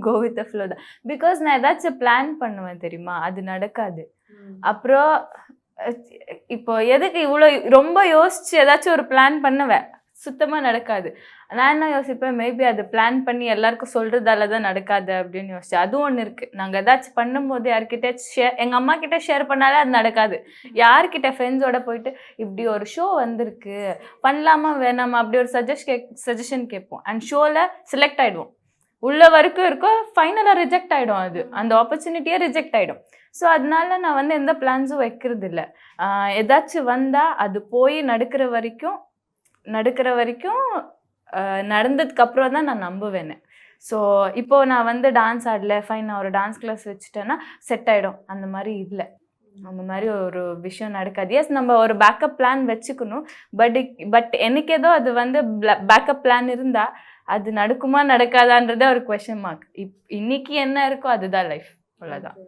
Go with the flow தான். Because நான் ஏதாச்சும் பிளான் பண்ணுவேன் தெரியுமா, அது நடக்காது. அப்புறம் இப்போ எதுக்கு இவ்வளோ ரொம்ப யோசிச்சு ஏதாச்சும் ஒரு பிளான் பண்ணுவேன், சுத்தமாக நடக்காது. நான் என்ன யோசிப்பேன், மேபி அது பிளான் பண்ணி எல்லாருக்கும் சொல்கிறதால தான் நடக்காது அப்படின்னு யோசிச்சேன். அதுவும் ஒன்று இருக்குது. நாங்கள் ஏதாச்சும் பண்ணும்போது யார்கிட்ட எங்கள் அம்மா கிட்ட ஷேர் பண்ணாலே அது நடக்காது. யார்கிட்ட ஃப்ரெண்ட்ஸோட போயிட்டு இப்படி ஒரு ஷோ வந்திருக்கு, பண்ணலாமா வேணாமா அப்படி ஒரு சஜஷன் கேட்போம். அண்ட் ஷோவில் செலக்ட் ஆகிடுவோம். உள்ள வரைக்கும் இருக்கும், ஃபைனலாக ரிஜெக்ட் ஆகிடும். அது அந்த ஆப்பர்ச்சுனிட்டியே ரிஜெக்ட் ஆகிடும். ஸோ அதனால நான் எந்த பிளான்ஸும் வைக்கிறது இல்லை. ஏதாச்சும் வந்தால் அது போய் நடக்கிற வரைக்கும் நடந்ததுக்கு அப்புறம் தான் நான் நம்புவேன். ஸோ இப்போ நான் டான்ஸ் ஆடல, ஃபைன், நான் ஒரு டான்ஸ் கிளாஸ் வச்சுட்டேன்னா செட் ஆகிடும், அந்த மாதிரி இல்லை. அந்த மாதிரி ஒரு விஷயம் நடக்காது. எஸ், நம்ம ஒரு பேக்கப் பிளான் வச்சுக்கணும். பட் எனக்கு ஏதோ அது பேக்கப் பிளான் இருந்தால் அது நடக்குமா நடக்காதான்றதே ஒரு கொஸ்டின் மார்க். இன்னைக்கு என்ன இருக்கோ அதுதான் லைஃப், அவ்வளோதான்.